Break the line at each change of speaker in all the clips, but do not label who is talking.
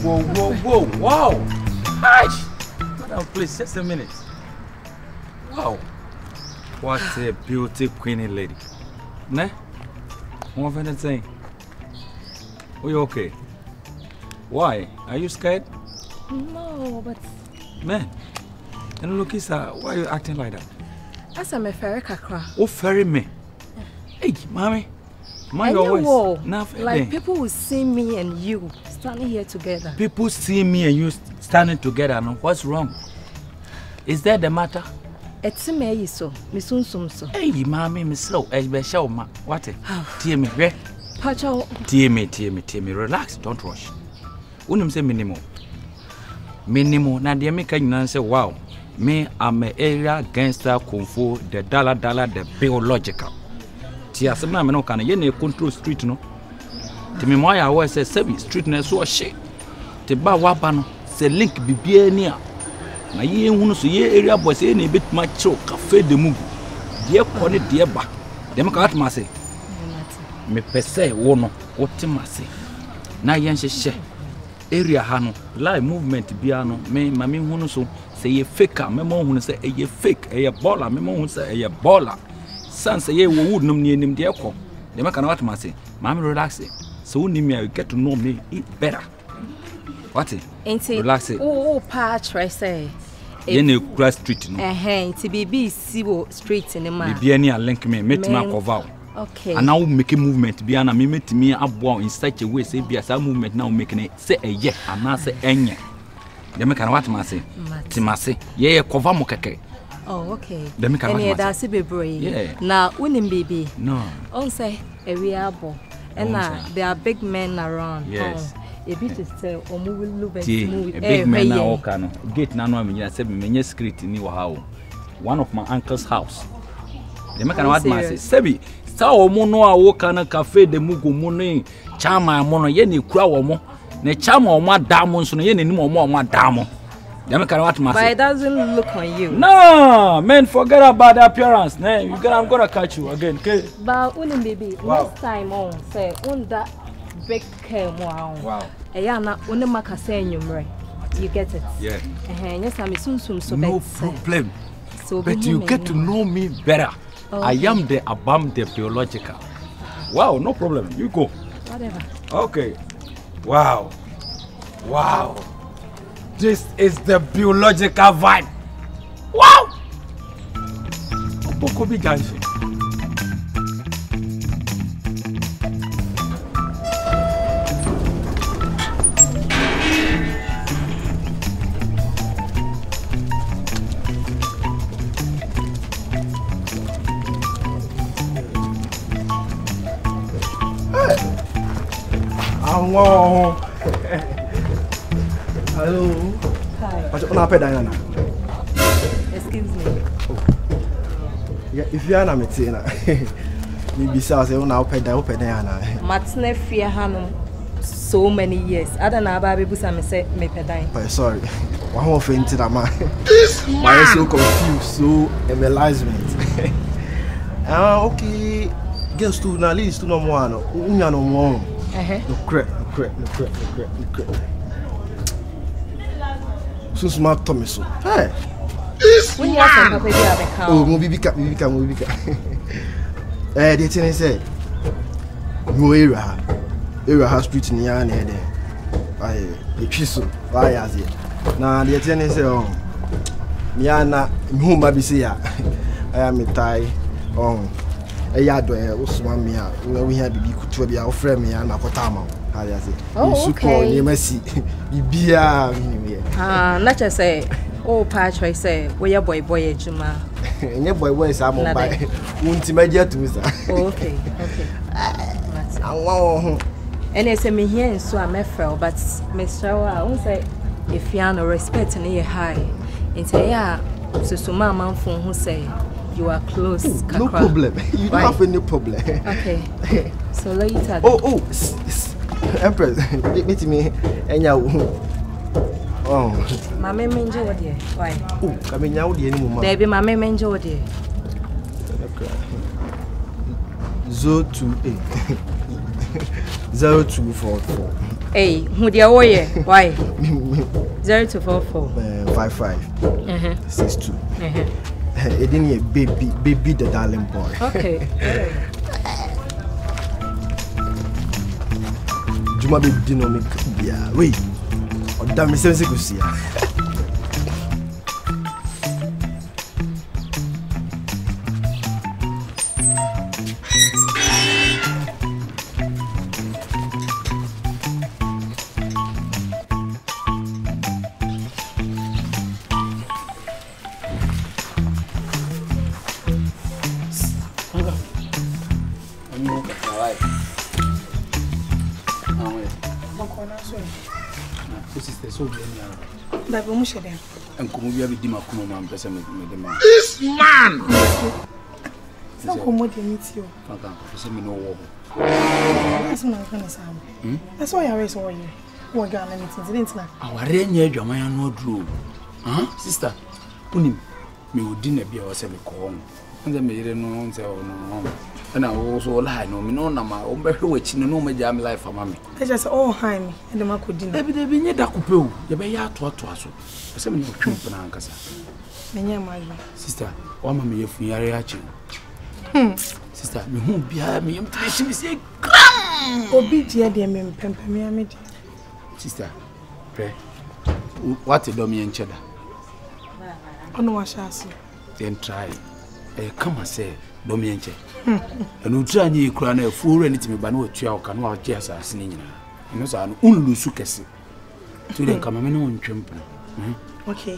Whoa. Wow. Gosh. Madam, please, just a minute. Wow. What a beautiful queenie lady. Ne? What am I saying? Are you okay? Why? Are you scared?
No, but...
Man. And look, Isa, why are you acting like that?
As I'm a ferry kakra.
Oh, ferry me. Hey, mommy. Mind your voice.
Like people will see me and you standing here together.
People see me and you standing together. No, what's wrong? Is that the matter?
It's me so. Me soon so.
Hey, mommy, me slow. I be show ma. What? Tear me, re.
Pacho.
Tear me. Relax. Don't rush. Unim say minimum. Now they make a say, wow. Me, I'm an area gangster kung fu, the dollar, the biological. Tia, some man no can ye control street no. To me, my always say, "Sebi street na so shit." To ba wabano, say link bibie ni a. Na ye hunu so ye area boys ye na bit ma cho cafe de mugu. Ye kone de ba. Dem ka atma say. Me pese wo no, wotima say. Na ye nhye area ha no, live movement bia no, me mami hunu so say ye fake, me mo hunu say ye fake, ye baller, me mo hunu say ye baller. Sans ye wood num near him dear call. They make an what say, Mammy relax it. So you get to know me better. What it?
Ain't it?
Relax it.
Oh, patch, I say.
Any grass street.
To be Sibo street in the man.
Be any link me, met my cover.
Okay.
And now make a movement be an amendment to me up in such a way, say, be as a movement now making it say a yeah, and not say any. They make an what say. Timasi, yeah, cover mokake.
Oh, okay.
Let me come
and that's a baby.
Yeah.
Now, winning baby.
No.
On say a real and now there are big men around.
Yes.
A bit is still or move
a big man now. Can get none of me. I said, me secret in your house. One of my uncle's house. They make an what say. Sebi, Sao mono a walk on a cafe de mugu money. Chama mono yeni crow mo. Ne chama or my diamonds on any more my diamond. But
it doesn't look on you.
No, man, forget about the appearance. Nah, I'm gonna catch you again, okay?
But baby, next time on say on that big came wow. Ayana only maka say you get it.
Yeah.
Yes, I'm soon so
no problem. So but you get to know me better. Okay. I am the Abam the biological. Wow, no problem. You go.
Whatever.
Okay. Wow. This is the biological vibe. Wow! Pokobi ganshi.
Hello.
Hi. Excuse me.
Yeah, if you are not meeting, maybe say una open Diana.
Matne fear hano so many years. I don't know about people say me pedine.
But sorry. One more thing to that man. Why is so confused, so embarrassment. Okay. Girls to na list to no more no. Unya no more. No crap. So smart Tommy so. Hey.
When you have papa you have a car.
Oh, movie ka. The thing say. No area has street near there. I chiso. Why as it. Now the thing say me ana who ma be say I am tie do Usman me we have bibi kutu bia ofre me na kotama how you say
okay
you mercy bibia
not just say patch say we your boy ejuma
nye boy say am buy unti media to sir
okay and I say me here so am afraid but Mr. I won't say if you no respect near high and say yeah so mama phone who say you are close.
No problem. You don't have any problem.
Okay. So later.
Empress, meet me.
Mama menjo what there? Why?
Come in now, the anymore.
Baby, Mama menjo what there?
028 0244
Hey, who the away? Why? 0 to 44.
55. 62. It didn't baby the darling boy.
Okay.
Juma baby didn't make yeah. Wait. Or damn me sense go see.
This man!
So come what you meet you. That's why I raise all you. What got anything, didn't I?
Our rain, Jamaya no drew. Huh, sister? Punim, me would dinner be our 7 corn. And then made no no. And I also lie no, me no, my own better witch no me jam life for mammy.
I just all high me and the Marco dinner.
Maybe they be near Dacupo, you may have to us. I said, no, Ancasa. Sister, one of me if we are reaching. Sister, me won't be me, she say,
Obi dear, dear, me, pemper me,
sister, pray. What a dummy and cheddar.
Oh, no, I shall see.
Then try. Come and say, dummy and cheddar. And you try any crown a fool anything, but no 2 can watch just as singing. And also, an unlusukesi. To then come a minute on champion.
Okay.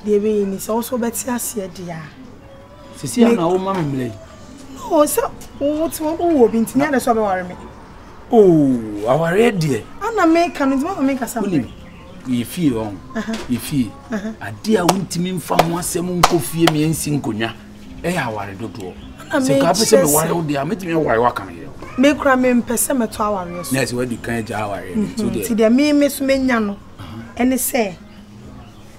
The way is also better as here, dear.
See, I'm now, mammy.
No, sir. What's one who been to the suburb?
Oh, our red dear.
I'm a maker, and it's make us something.
We feel on. You feel. A dear won't mean from one seven coffee me and sinconia. I worried to do. So, I say, why they are making me why walk on here. Make ramen per summer 2 hours. That's where you can't jar. See, there may miss Menyano. And they say,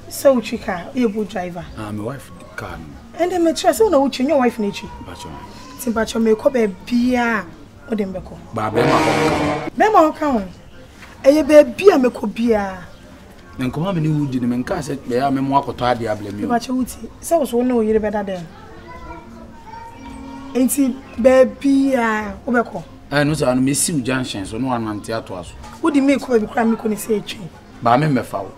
so, Chica, you good driver. My wife can. And then, my trust, no, which your wife nature. But you may call a beer or them beco. Bema count. A baby, I may call beer. Then come on, you didn't cast it. They are more tired, I blame you. But you would say, so was one know you better than. Ain't it baby? Obeco. I know I miss you, Junction, so no one man to us. What do you make of a crime? You couldn't say, but I remember foul.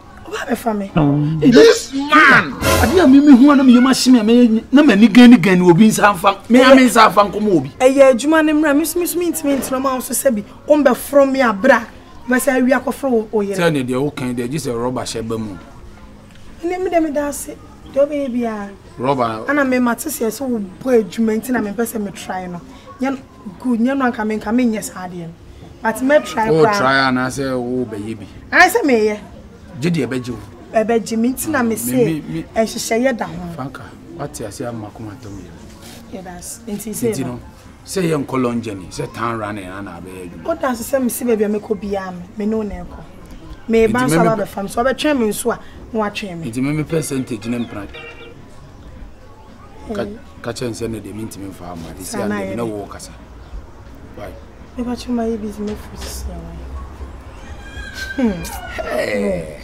This man! I dear me, one of you must see me. No man again will be some fun. May I miss our fun mobi? A year, Juman and Miss means no mouse to Sebi. Umber from me a bra. But I we are for or you tell me the old kind, they're just a robber shabam. Name them that's it. Do baby, Robber, and I may matter so boy, Juman, and I'm a person me trying. Yan good, no one coming, yes, Hardian. But me try and I say, oh, baby. I say, me. Jidi ebeju. Ebeji mintina me say e hihye da ho. Fanka, what you say amakoma to me. Yeah, that's inti say. Inti no. Say yen kolonjeni, say tan running na abeju. O da say me see baby me ko bia me no na eko. Me ban so ba be fam so be twen me nso a no atwen me. Inti me percentage na mpran. Ka chen say na de minti me fa ma. This year na wo kasa. Why? Me ba chuma yi business for Hey.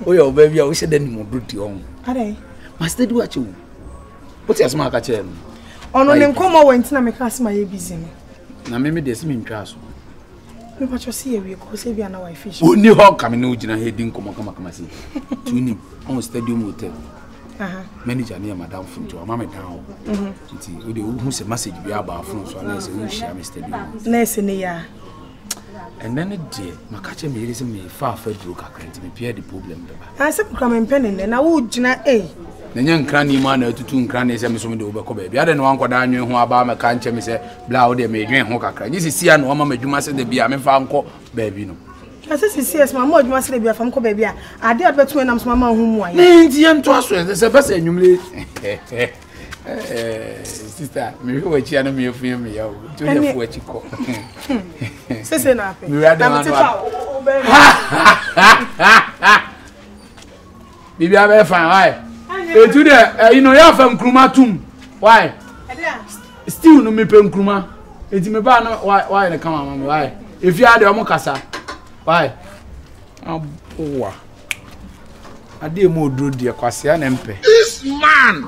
Oh, your baby, I said then more brutal on. Are they? Must they do what you? What's your smart catcher? On them come over and tell me, cast my busy. Now, maybe there's me in class. We watch your see a week, because if you are now a fish. Who knew how coming out in a heading come see. To him, on Stadium Hotel. Manager near Madame Finto, Mamma down. Who's a message be about phone, so unless you share Mr. Less in a year. And then a day, my catcher me reason me far fed broke a credit me peer the problem. I said, come and pen and I would Gina A. The young cranny man to 2 crannies and some over baby. I don't want what I knew about my country, me say, blow they may drink hoka. This is see and woman, you must say the beer, I'm found call baby. No. I said, yes, my mother must say, from Cobebia. I did but when I'm my mom whom I am to us, there's a best and you sister, me who watch me of me, to what you call. Say nothing. We rather Bibi abe fine, why? Today, you know, you have from Krumatum. Why? Still no me pen Kruma. It's me ba no why they come on why? If you are the Omokasa.
Why? Aboa. Ade mo oduro de kwasia na mpe.
This man